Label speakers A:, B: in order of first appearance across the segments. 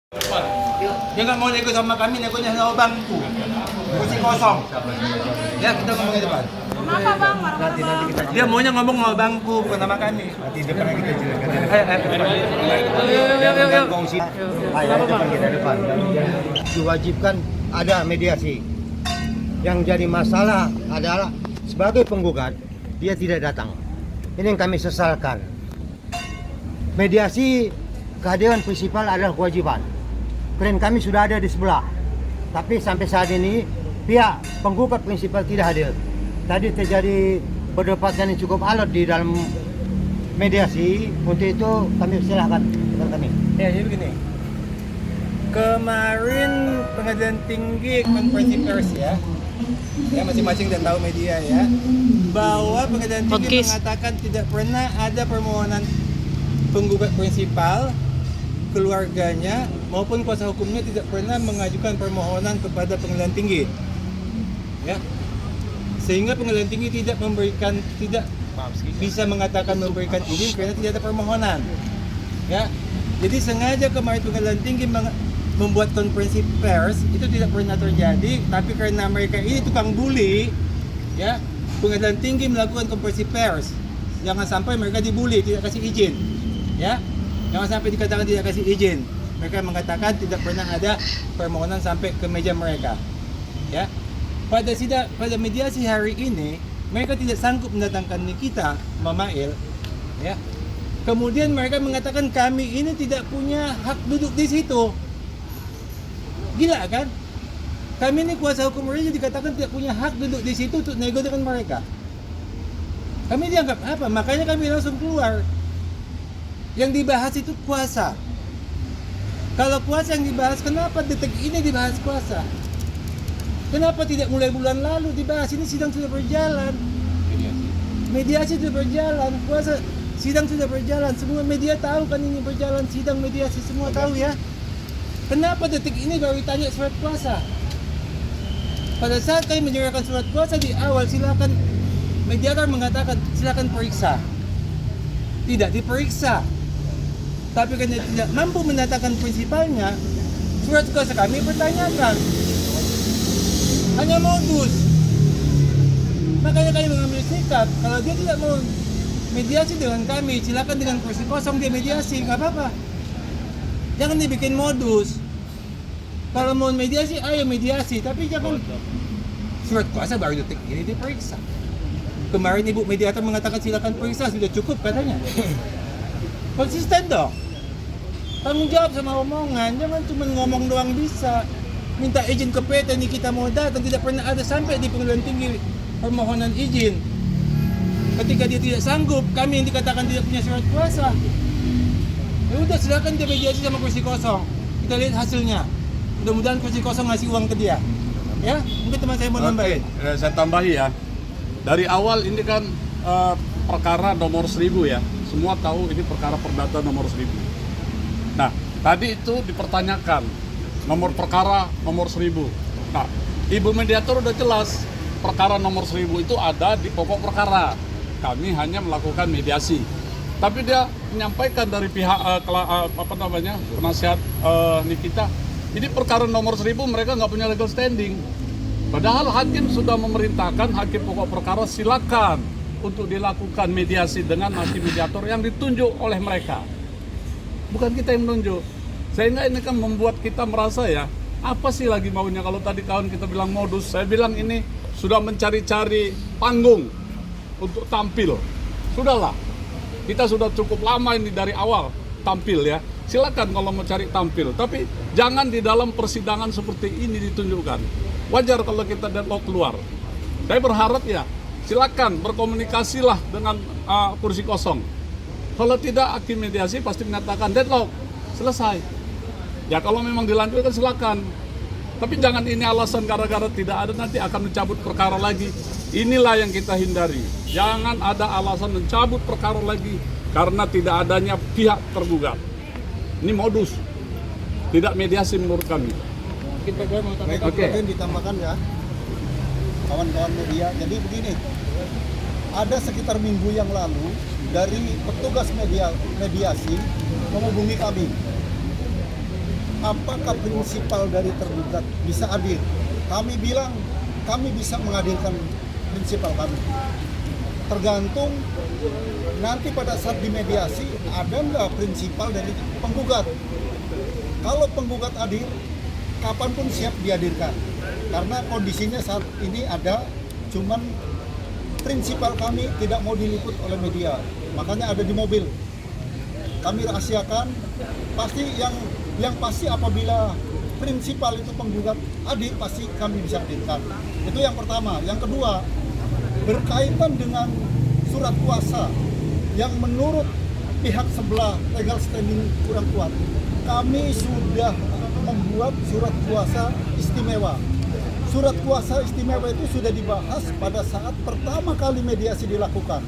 A: Dia nggak mau nego sama kami, negonya sama bangku. Kursi kosong. Ya, kita ngomong di depan.
B: Kenapa bang? Marah-marah bang.
A: Dia maunya ngomong sama bangku, bukan sama kami.
C: Nanti depan kita jelaskan.
B: Kenapa bang?
C: Kita depan. Diwajibkan ada mediasi. Yang jadi masalah adalah sebagai penggugat dia tidak datang. Ini yang kami sesalkan. Mediasi kehadiran prinsipal adalah kewajiban. Klien kami sudah ada di sebelah. Tapi sampai saat ini pihak penggugat prinsipal tidak hadir. Tadi terjadi perdebatan yang cukup alot di dalam mediasi. Untuk itu kami silahkan kami.
A: Ya, jadi begini. Kemarin Pengadilan Tinggi konferensi pers ya masing-masing dan tahu media ya, bahwa Pengadilan Tinggi mengatakan tidak pernah ada permohonan penggugat prinsipal, keluarganya maupun kuasa hukumnya tidak pernah mengajukan permohonan kepada Pengadilan Tinggi, ya, sehingga Pengadilan Tinggi tidak bisa mengatakan memberikan izin karena tidak ada permohonan, ya. Jadi sengaja kemarin Pengadilan Tinggi membuat konferensi pers itu tidak pernah terjadi, tapi karena mereka ini tukang bully, ya, Pengadilan Tinggi melakukan konferensi pers. Jangan sampai mereka dibully, tidak kasih izin, ya. Jangan sampai dikatakan tidak kasih izin. Mereka mengatakan tidak pernah ada permohonan sampai ke meja mereka, ya. Pada mediasi hari ini mereka tidak sanggup mendatangkan Nikita Mamail, ya. Kemudian mereka mengatakan kami ini tidak punya hak duduk di situ. Gila kan? Kami ini kuasa hukum mereka dikatakan tidak punya hak duduk di situ untuk nego dengan mereka. Kami dianggap apa? Makanya kami langsung keluar. Yang dibahas itu kuasa. Kalau kuasa yang dibahas, kenapa detik ini dibahas kuasa? Kenapa tidak mulai bulan lalu dibahas? Ini sidang sudah berjalan. Mediasi sudah berjalan. Kuasa sidang sudah berjalan. Semua media tahu kan ini berjalan sidang mediasi, semua tahu ya. Kenapa detik ini baru ditanya surat kuasa? Pada saat kami menyerahkan surat kuasa di awal, silakan mediator mengatakan silakan periksa. Tidak diperiksa. Tapi karena tidak mampu mendatangkan prinsipalnya, surat kuasa kami pertanyakan. Hanya modus. Makanya kami mengambil sikap, kalau dia tidak mau mediasi dengan kami, silakan dengan kursi kosong dia mediasi, nggak apa-apa. Jangan dibikin modus. Kalau mau mediasi, ayo mediasi. Tapi jangan surat kuasa baru detik ini diperiksa. Kemarin Ibu Mediator mengatakan silakan periksa, sudah cukup katanya. Konsisten dong. Tanggung jawab sama omongan. Jangan cuma ngomong doang bisa. Minta izin ke PT Nikita mau datang, tidak pernah ada sampai di Pengadilan Tinggi permohonan izin. Ketika dia tidak sanggup, kami yang dikatakan tidak punya surat kuasa. Ya udah, silakan dia mediasi sama kursi kosong. Kita lihat hasilnya. Mudah-mudahan kursi kosong ngasih uang ke dia. Ya, mungkin teman saya mau nambahin.
D: Saya tambahi ya. Dari awal ini kan perkara nomor 1000 ya. Semua tahu ini perkara perdata nomor 1000. Nah, tadi itu dipertanyakan nomor perkara nomor 1000. Nah, Ibu Mediator udah jelas perkara nomor 1000 itu ada di pokok perkara. Kami hanya melakukan mediasi. Tapi dia menyampaikan dari pihak penasihat Nikita, ini perkara nomor 1000 mereka nggak punya legal standing. Padahal hakim sudah memerintahkan hakim pokok perkara silakan untuk dilakukan mediasi dengan hakim mediator yang ditunjuk oleh mereka. Bukan kita yang menunjuk. Sehingga ini kan membuat kita merasa ya, apa sih lagi maunya? Kalau tadi kawan kita bilang modus, saya bilang ini sudah mencari-cari panggung untuk tampil. Sudahlah. Kita sudah cukup lama ini dari awal tampil ya. Silakan kalau mau cari tampil, tapi jangan di dalam persidangan seperti ini ditunjukkan. Wajar kalau kita deadlock keluar. Saya berharap ya, silakan berkomunikasilah dengan kursi kosong. Kalau tidak, hakim mediasi pasti menyatakan deadlock, selesai. Ya kalau memang dilanjutkan silakan. Tapi jangan ini alasan gara-gara tidak ada nanti akan mencabut perkara lagi. Inilah yang kita hindari. Jangan ada alasan mencabut perkara lagi karena tidak adanya pihak tergugat. Ini modus. Tidak mediasi menurut kami.
C: Oke. Ditambahkan ya, kawan-kawan media. Jadi begini, ada sekitar minggu yang lalu dari petugas mediasi menghubungi kami.
E: apakah prinsipal dari tergugat bisa hadir? Kami bilang kami bisa menghadirkan prinsipal kami. Tergantung nanti pada saat dimediasi ada nggak prinsipal dari penggugat. Kalau penggugat hadir, kapanpun siap dihadirkan. Karena kondisinya saat ini ada, cuman prinsipal kami tidak mau diliput oleh media. Makanya ada di mobil. Kami rahasiakan, pasti yang pasti apabila prinsipal itu penggugat hadir, pasti kami bisa hadirkan. Itu yang pertama. Yang kedua, berkaitan dengan surat kuasa yang menurut pihak sebelah legal standing kurang kuat, kami sudah membuat surat kuasa istimewa. Surat kuasa istimewa itu sudah dibahas pada saat pertama kali mediasi dilakukan.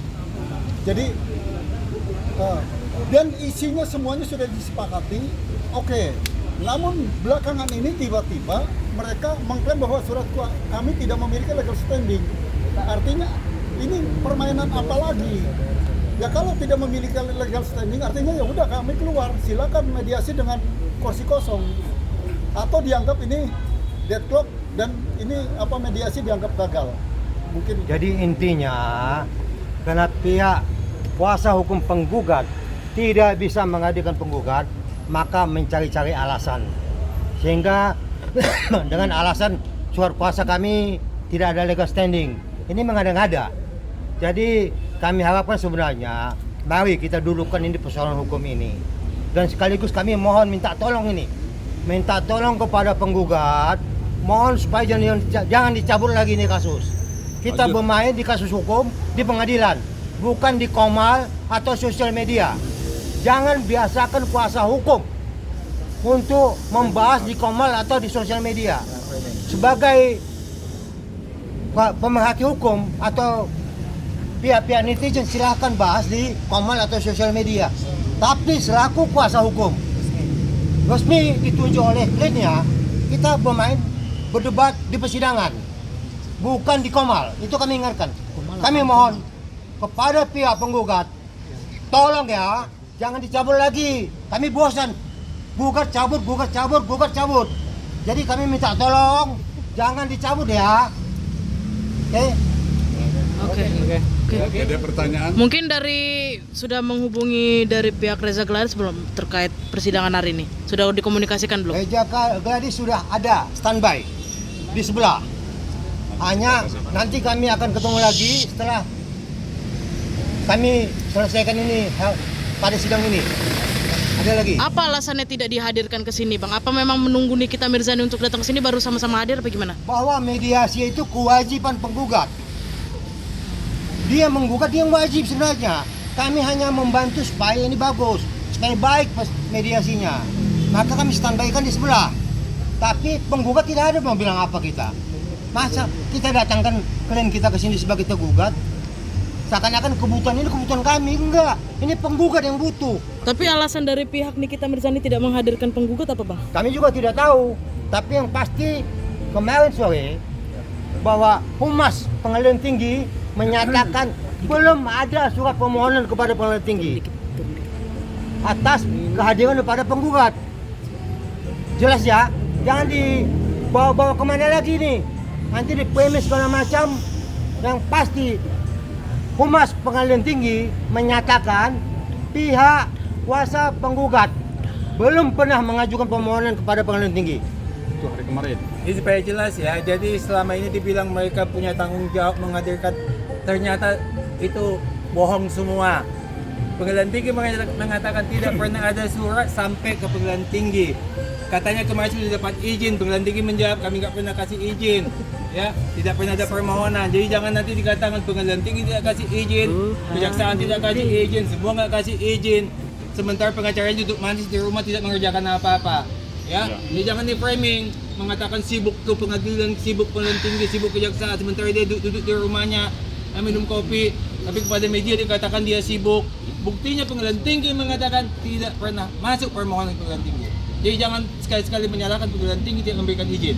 E: Jadi dan isinya semuanya sudah disepakati. Oke. Namun belakangan ini tiba-tiba mereka mengklaim bahwa surat kuasa kami tidak memiliki legal standing. Artinya ini permainan apa lagi? Ya kalau tidak memiliki legal standing artinya ya udah kami keluar, silakan mediasi dengan kursi kosong. Atau dianggap ini deadlock dan ini mediasi dianggap gagal. Mungkin
C: Jadi intinya karena pihak kuasa hukum penggugat tidak bisa menghadirkan penggugat, maka mencari-cari alasan. Sehingga dengan alasan surat kuasa kami tidak ada legal standing. Ini mengada-ngada. Jadi kami harapkan sebenarnya mari kita dudukkan ini persoalan hukum ini. Dan sekaligus kami mohon minta tolong ini. Minta tolong kepada penggugat, mohon supaya jangan dicabut lagi ini kasus. Kita bermain di kasus hukum di pengadilan, bukan di Komal atau sosial media. Jangan biasakan kuasa hukum untuk membahas di Komal atau di sosial media. Sebagai pemerhati hukum atau pihak-pihak netizen silahkan bahas di Komal atau sosial media. Tapi selaku kuasa hukum resmi ditunjuk oleh kliennya, kita berdebat di persidangan, bukan di Komal. Itu kami ingatkan. Kami mohon kepada pihak penggugat, tolong ya, jangan dicabut lagi. Kami bosan. Gugat cabut. Jadi kami minta tolong, jangan dicabut ya. Oke.
D: Oke, ada pertanyaan?
F: Mungkin sudah menghubungi dari pihak Reza Gladys belum terkait persidangan hari ini? Sudah dikomunikasikan belum?
C: Reza Gladys sudah ada standby di sebelah. Hanya nanti kami akan ketemu lagi setelah kami selesaikan ini pada sidang ini. Ada lagi.
F: Apa alasannya tidak dihadirkan ke sini, Bang? Apa memang menunggu Nikita Mirzani untuk datang ke sini baru sama-sama hadir apa gimana?
C: Bahwa mediasi itu kewajiban penggugat. Dia menggugat, dia yang wajib sebenarnya. Kami hanya membantu supaya ini bagus, supaya baik mediasinya. Maka kami standbykan di sebelah. Tapi penggugat tidak ada mau bilang apa kita. Masa kita datangkan klien kita ke sini sebagai tergugat? Seakan-akan kebutuhan ini kebutuhan kami, enggak. Ini penggugat yang butuh.
F: Tapi alasan dari pihak Nikita Mirzani tidak menghadirkan penggugat apa, Bang?
C: Kami juga tidak tahu. Tapi yang pasti kemarin sore bahwa Humas Pengadilan Tinggi menyatakan belum ada surat permohonan kepada Pengadilan Tinggi atas kehadiran daripada penggugat. Jelas ya, jangan dibawa-bawa kemana lagi nih. Nanti di premis segala macam. Yang pasti Humas Pengadilan Tinggi menyatakan pihak kuasa penggugat belum pernah mengajukan permohonan kepada Pengadilan Tinggi.
D: Itu hari kemarin.
A: Ini supaya jelas ya, jadi selama ini dibilang mereka punya tanggung jawab menghadirkan, ternyata itu bohong semua. Pengadilan Tinggi mengatakan tidak pernah ada surat sampai ke Pengadilan Tinggi. Katanya kemarin sudah dapat izin, Pengadilan Tinggi menjawab kami nggak pernah kasih izin. Ya, tidak pernah ada permohonan. Jadi jangan nanti dikatakan Pengadilan Tinggi tidak kasih izin, kejaksaan tidak kasih izin, semua nggak kasih izin. Sementara pengacaranya duduk manis di rumah tidak mengerjakan apa-apa. Ya, jadi jangan di framing mengatakan sibuk ke pengadilan, sibuk Pengadilan Tinggi, sibuk kejaksaan, sementara dia duduk di rumahnya minum kopi. Tapi kepada media dikatakan dia sibuk. Buktinya Pengadilan Tinggi mengatakan tidak pernah masuk permohonan Pengadilan Tinggi. Jadi jangan sekali-sekali menyalahkan Pengadilan Tinggi tidak memberikan izin.